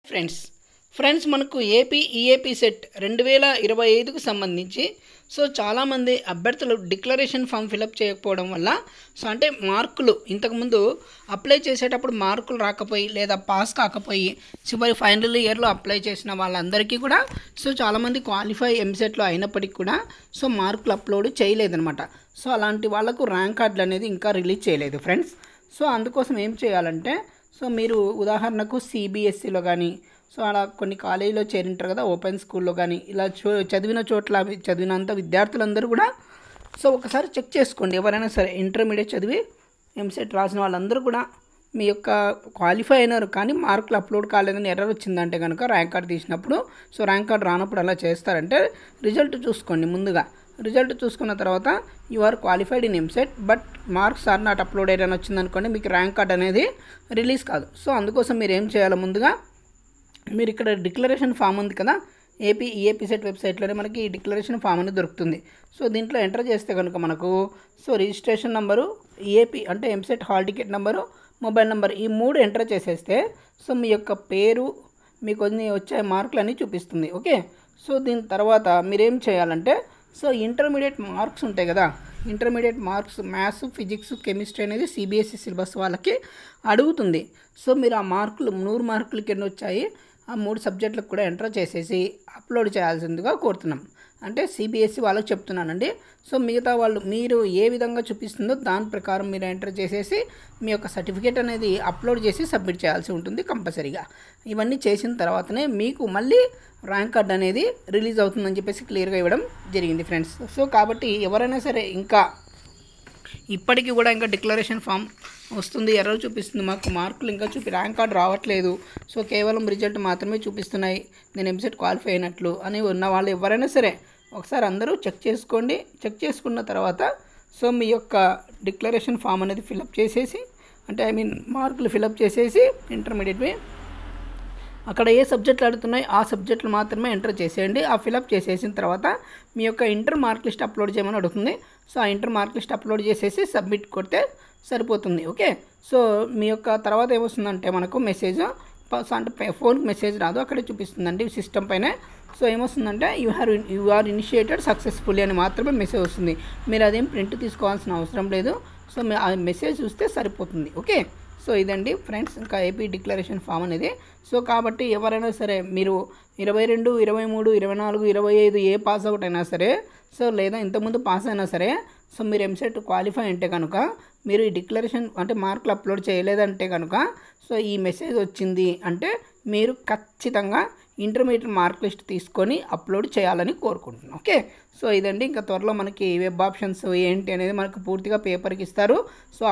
Friends మనకు AP EAP set 2025కు సంబంధించి చాలామంది అభ్యర్థులు డిక్లరేషన్ ఫామ్ ఫిలప్ చేయకపోవడం వల్ల అంటే మార్కులు ఇంతకుముందు అప్లై చేసేటప్పుడు మార్కులు రాకపోయి లేదా పాస్ కాకపోయి చివరి ఫైనల్ ఇయర్లో అప్లై చేసిన వాళ్ళందరికీ కూడా చాలామంది క్వాలిఫై ఎంసెట్లో అయినప్పటికీ కూడా మార్కులు అప్లోడ్ చేయలేదన్నమాట. అలాంటి వాళ్ళకు ర్యాంక్ కార్డులు అనేది ఇంకా రిలీజ్ చేయలేదు ఫ్రెండ్స్. అందుకోసం ఏం చేయాలంటే మీరు ఉదాహరణకు సిబిఎస్ఈలో కానీ అలా కొన్ని కాలేజీలో చేరింటారు కదా, ఓపెన్ స్కూల్లో కానీ ఇలా చదివిన చోట్ల చదివినంత విద్యార్థులందరూ కూడా ఒకసారి చెక్ చేసుకోండి. ఎవరైనా సరే ఇంటర్మీడియట్ చదివి ఎంసెట్ రాసిన వాళ్ళందరూ కూడా మీ యొక్క క్వాలిఫై అయినారు కానీ మార్కులు అప్లోడ్ కాలేదని ఎర్రర్ వచ్చిందంటే కనుక ర్యాంక్ కార్డు తీసినప్పుడు ర్యాంక్ కార్డు రానప్పుడు అలా చేస్తారంటే రిజల్ట్ చూసుకోండి. ముందుగా రిజల్ట్ చూసుకున్న తర్వాత you are qualified in EAMCET but marks are not uploaded అని వచ్చిందనుకోండి, మీకు ర్యాంక్ కార్డ్ అనేది రిలీజ్ కాదు. అందుకోసం మీరు ఏం చేయాలో, ముందుగా మీరు ఇక్కడ డిక్లరేషన్ ఫామ్ ఉంది కదా, ఏపీ ఈఏపీ సెట్ వెబ్సైట్లోనే మనకి ఈ డిక్లరేషన్ ఫామ్ అనేది దొరుకుతుంది. దీంట్లో ఎంటర్ చేస్తే కనుక మనకు రిజిస్ట్రేషన్ నెంబరు, ఈఏపీ అంటే EAMCET hall ticket number, mobile number ఈ 3 ఎంటర్ చేసేస్తే మీ యొక్క పేరు, మీకు కొన్ని వచ్చే మార్కులు అన్నీ చూపిస్తుంది. ఓకే, దీని తర్వాత మీరేం చేయాలంటే ఇంటర్మీడియట్ మార్క్స్ ఉంటాయి కదా, intermediate marks maths, physics, chemistry అనేది సిబిఎస్ఈ సిలబస్ వాళ్ళకి అడుగుతుంది. మీరు ఆ మార్కులు 100 మార్కులకి ఎన్ని వచ్చాయి ఆ 3 సబ్జెక్టులకు కూడా ఎంటర్ చేసేసి అప్లోడ్ చేయాల్సిందిగా కోరుతున్నాం. అంటే సిబిఎస్ఈ వాళ్ళకి చెప్తున్నానండి. మిగతా వాళ్ళు మీరు ఏ విధంగా చూపిస్తుందో దాని ప్రకారం మీరు ఎంటర్ చేసేసి మీ యొక్క సర్టిఫికేట్ అనేది అప్లోడ్ చేసి సబ్మిట్ చేయాల్సి ఉంటుంది కంపల్సరీగా. ఇవన్నీ చేసిన తర్వాతనే మీకు మళ్ళీ ర్యాంక్ కార్డ్ అనేది రిలీజ్ అవుతుందని చెప్పేసి క్లియర్గా ఇవ్వడం జరిగింది ఫ్రెండ్స్. కాబట్టి ఎవరైనా సరే ఇంకా ఇప్పటికీ కూడా ఇంకా డిక్లరేషన్ ఫామ్ వస్తుంది, ఎర్రర్ చూపిస్తుంది, మాకు మార్కులు ఇంకా ర్యాంక్ కార్డ్ రావట్లేదు, కేవలం రిజల్ట్ మాత్రమే చూపిస్తున్నాయి, నేను ఎంసెట్ క్వాలిఫై అయినట్లు అని ఉన్న వాళ్ళు ఎవరైనా సరే ఒకసారి అందరూ చెక్ చేసుకోండి. చెక్ చేసుకున్న తర్వాత మీ యొక్క డిక్లరేషన్ ఫామ్ అనేది ఫిలప్ చేసేసి, అంటే మార్కులు ఫిలప్ చేసేసి ఇంటర్మీడియట్వి అక్కడ ఏ సబ్జెక్టులు అడుగుతున్నాయి ఆ సబ్జెక్టులు మాత్రమే ఎంటర్ చేసేయండి. ఆ ఫిలప్ చేసేసిన తర్వాత మీ యొక్క ఇంటర్ మార్క్ లిస్ట్ అప్లోడ్ చేయమని అడుగుతుంది. ఆ ఇంటర్ మార్క్ లిస్ట్ అప్లోడ్ చేసేసి సబ్మిట్ కొడితే సరిపోతుంది. ఓకే, మీ యొక్క తర్వాత ఏమొస్తుందంటే మనకు మెసేజ్, అంటే ఫోన్కి మెసేజ్ రాదు, అక్కడే చూపిస్తుందండి సిస్టమ్ పైన. ఏమొస్తుందంటే యు ఆర్ ఇనిషియేటెడ్ సక్సెస్ఫుల్లీ అని మాత్రమే మెసేజ్ వస్తుంది. మీరు అదేం ప్రింట్ తీసుకోవాల్సిన అవసరం లేదు. ఆ మెసేజ్ చూస్తే సరిపోతుంది. ఓకే, ఇదండి ఫ్రెండ్స్ ఇంకా ఏపీ డిక్లరేషన్ ఫామ్ అనేది. కాబట్టి ఎవరైనా సరే మీరు 22, 23, 24, 25 ఏ పాస్ అవుట్ అయినా సరే లేదా ఇంతకుముందు పాస్ అయినా సరే మీరు ఎంసెట్ క్వాలిఫై అంటే కనుక మీరు ఈ డిక్లరేషన్ అంటే మార్కులు అప్లోడ్ చేయలేదంటే కనుక ఈ మెసేజ్ వచ్చింది అంటే మీరు ఖచ్చితంగా ఇంటర్మీడియట్ మార్క్ లిస్ట్ తీసుకొని అప్లోడ్ చేయాలని కోరుకుంటున్నాను. ఓకే, ఇదండి ఇంకా త్వరలో మనకి వెబ్ ఆప్షన్స్ ఏంటి అనేది మనకు పూర్తిగా పేపర్కి ఇస్తారు.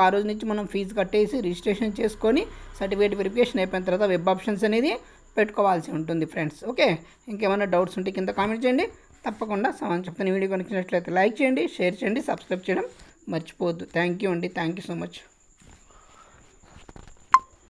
ఆ రోజు నుంచి మనం ఫీజు కట్టేసి రిజిస్ట్రేషన్ చేసుకొని సర్టిఫికేట్ వెరిఫికేషన్ అయిపోయిన తర్వాత వెబ్ ఆప్షన్స్ అనేది పెట్టుకోవాల్సి ఉంటుంది ఫ్రెండ్స్. ఓకే, ఇంకేమైనా డౌట్స్ ఉంటే కింద కామెంట్ చేయండి. తప్పకుండా సమాధానం చెప్తాను. వీడియో కనిపించినట్లయితే లైక్ చేయండి, షేర్ చేయండి, సబ్స్క్రైబ్ చేయడం మర్చిపోవద్దు. థ్యాంక్ యూ అండి, థ్యాంక్ యూ సో మచ్.